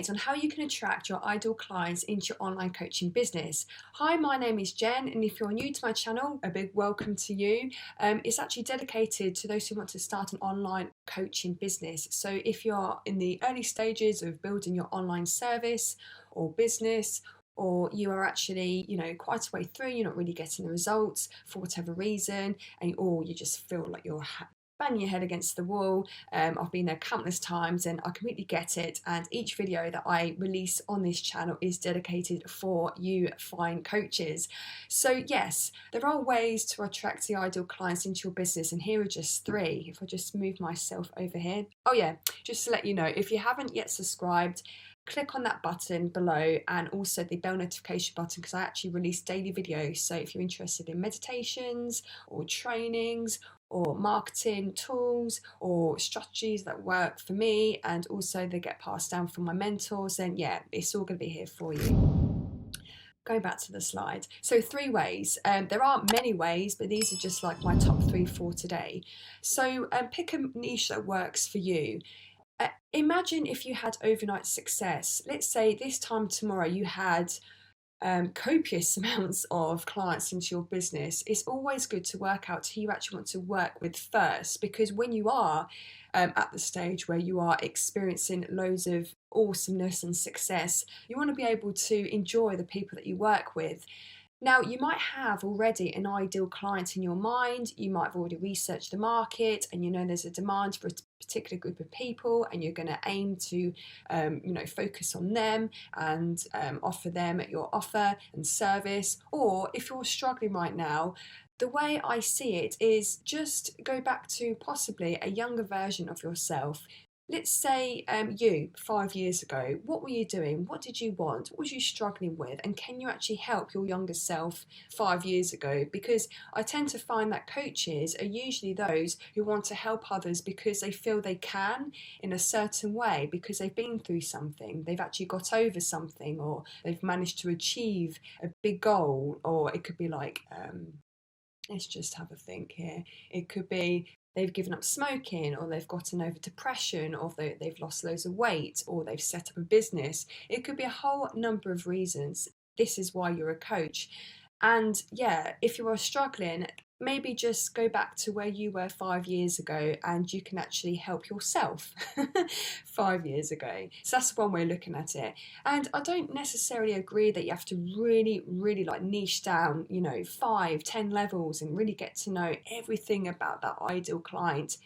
update on how you can attract your ideal clients into your online coaching business. Hi, my name is Jen, and if you're new to my channel, a big welcome to you. It's actually dedicated to those who want to start an online coaching business. So if you're in the early stages of building your online service or business, or you are actually, quite a way through, you're not really getting the results for whatever reason, or you just feel like you're banging your head against the wall. I've been there countless times and I completely get it, and each video that I release on this channel is dedicated for you fine coaches. So yes, there are ways to attract the ideal clients into your business, and here are just three. If I just move myself over here. Oh yeah, just to let you know, if you haven't yet subscribed, click on that button below, and also the bell notification button, because I actually release daily videos. So if you're interested in meditations or trainings or marketing tools or strategies that work for me, and also they get passed down from my mentors, then yeah, it's all going to be here for you. Going back to the slide. So 3 ways. There are many ways, but these are just like my top 3 for today. So pick a niche that works for you. Imagine if you had overnight success. Let's say this time tomorrow you had copious amounts of clients into your business. It's always good to work out who you actually want to work with first, because when you are at the stage where you are experiencing loads of awesomeness and success, you want to be able to enjoy the people that you work with. Now, you might have already an ideal client in your mind. You might have already researched the market and you know there's a demand for a particular group of people, and you're going to aim to focus on them and offer them your offer and service. Or if you're struggling right now, the way I see it is just go back to possibly a younger version of yourself. Let's say you 5 years ago, what were you doing? What did you want? What was you struggling with? And can you actually help your younger self 5 years ago? Because I tend to find that coaches are usually those who want to help others because they feel they can in a certain way, because they've been through something, they've actually got over something, or they've managed to achieve a big goal. Or it could be like, let's just have a think here. It could be they've given up smoking, or they've gotten over depression, or they've lost loads of weight, or they've set up a business. It could be a whole number of reasons. This is why you're a coach. And yeah, if you are struggling, maybe just go back to where you were 5 years ago and you can actually help yourself 5 years ago. So that's one way of looking at it. And I don't necessarily agree that you have to really, really like niche down, 5-10 levels and really get to know everything about that ideal client.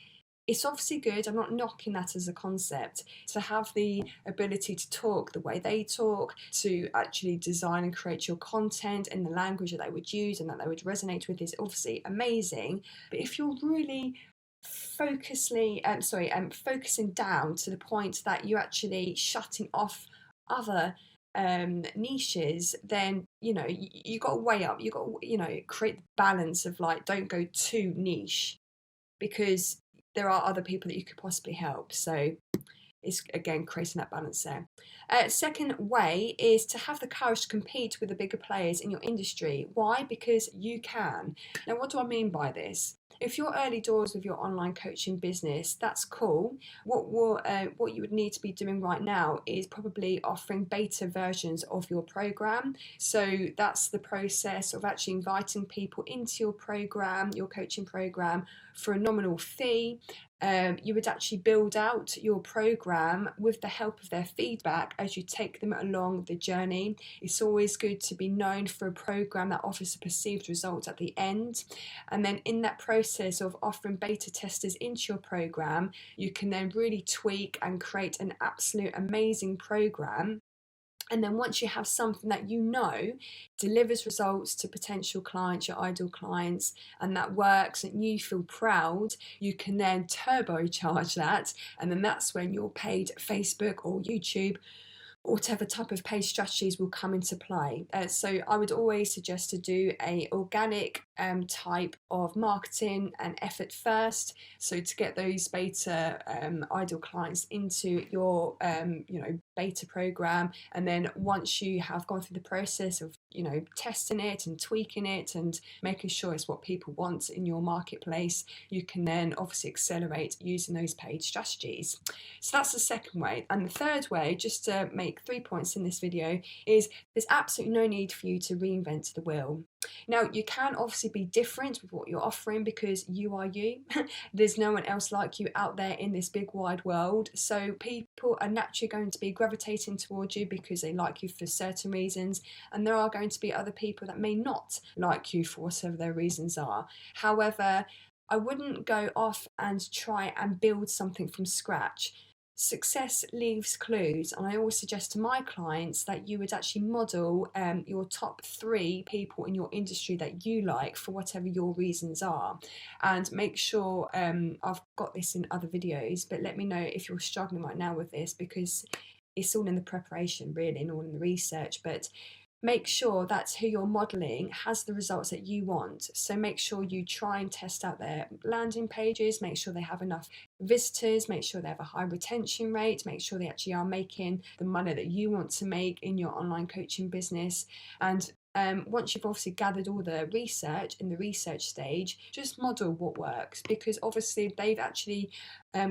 It's obviously good, I'm not knocking that as a concept, to have the ability to talk the way they talk, to actually design and create your content in the language that they would use and that they would resonate with, is obviously amazing. But if you're really focusing down to the point that you're actually shutting off other niches, then you got to weigh up, you got to create the balance of like, don't go too niche, because there are other people that you could possibly help. So it's again creating that balance there. Second way is to have the courage to compete with the bigger players in your industry. Why? Because you can. Now, what do I mean by this? If you're early doors with your online coaching business, that's cool. What you would need to be doing right now is probably offering beta versions of your program. So that's the process of actually inviting people into your program, your coaching program, for a nominal fee. You would actually build out your program with the help of their feedback as you take them along the journey. It's always good to be known for a program that offers a perceived result at the end. And then in that process of offering beta testers into your program, you can then really tweak and create an absolute amazing program. And then once you have something that delivers results to potential clients, your ideal clients, and that works and you feel proud, you can then turbocharge that. And then that's when your paid Facebook or YouTube or whatever type of paid strategies will come into play. So I would always suggest to do a organic type of marketing and effort first. So to get those beta ideal clients into your beta program, and then once you have gone through the process of testing it and tweaking it and making sure it's what people want in your marketplace, you can then obviously accelerate using those paid strategies. So that's the second way. And the third way, just to make 3 points in this video, is there's absolutely no need for you to reinvent the wheel. Now, you can obviously be different with what you're offering because you are you. There's no one else like you out there in this big wide world. So people are naturally going to be gravitating towards you because they like you for certain reasons. And there are going to be other people that may not like you for whatever their reasons are. However, I wouldn't go off and try and build something from scratch. Success leaves clues, and I always suggest to my clients that you would actually model your top 3 people in your industry that you like for whatever your reasons are, and make sure I've got this in other videos, but let me know if you're struggling right now with this, because it's all in the preparation really and all in the research. But make sure that who you're modeling has the results that you want. So make sure you try and test out their landing pages, make sure they have enough visitors, make sure they have a high retention rate, make sure they actually are making the money that you want to make in your online coaching business. And once you've obviously gathered all the research in the research stage, just model what works, because obviously they've actually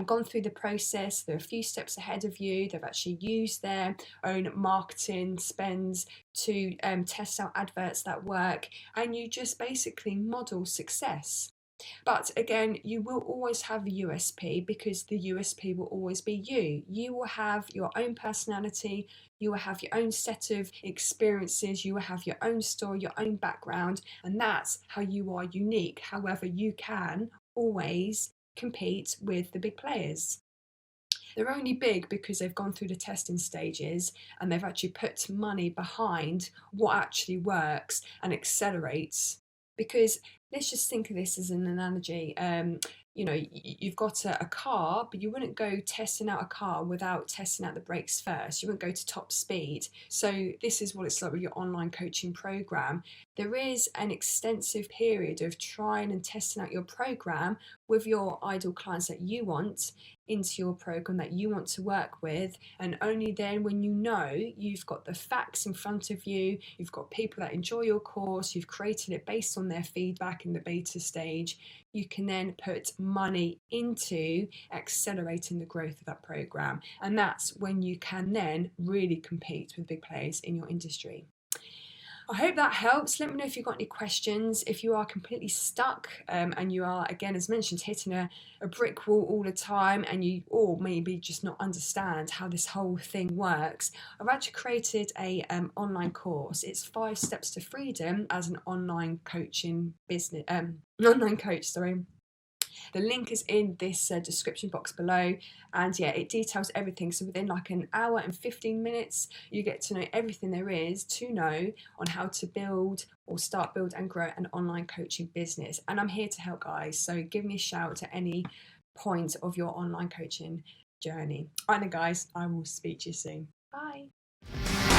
gone through the process. They're a few steps ahead of you. They've actually used their own marketing spends to test out adverts that work, and you just basically model success. But again, you will always have a USP, because the USP will always be you. You will have your own personality, you will have your own set of experiences, you will have your own story, your own background, and that's how you are unique. However, you can always compete with the big players. They're only big because they've gone through the testing stages and they've actually put money behind what actually works and accelerates. Because let's just think of this as an analogy. You've got a car, but you wouldn't go testing out a car without testing out the brakes first. You wouldn't go to top speed. So this is what it's like with your online coaching program. There is an extensive period of trying and testing out your program with your ideal clients that you want into your program, that you want to work with, and only then, when you know you've got the facts in front of you, you've got people that enjoy your course, you've created it based on their feedback in the beta stage, you can then put money into accelerating the growth of that program. And that's when you can then really compete with big players in your industry. I hope that helps. Let me know if you've got any questions. If you are completely stuck and you are, again, as mentioned, hitting a brick wall all the time, and you, or maybe just not understand how this whole thing works, I've actually created a online course. It's 5 steps to freedom as an online coaching business, online coach, sorry. The link is in this description box below, and yeah, it details everything. So within like an hour and 15 minutes, you get to know everything there is to know on how to build or start, build and grow an online coaching business. And I'm here to help, guys. So give me a shout at any point of your online coaching journey. All right, guys, I will speak to you soon. Bye.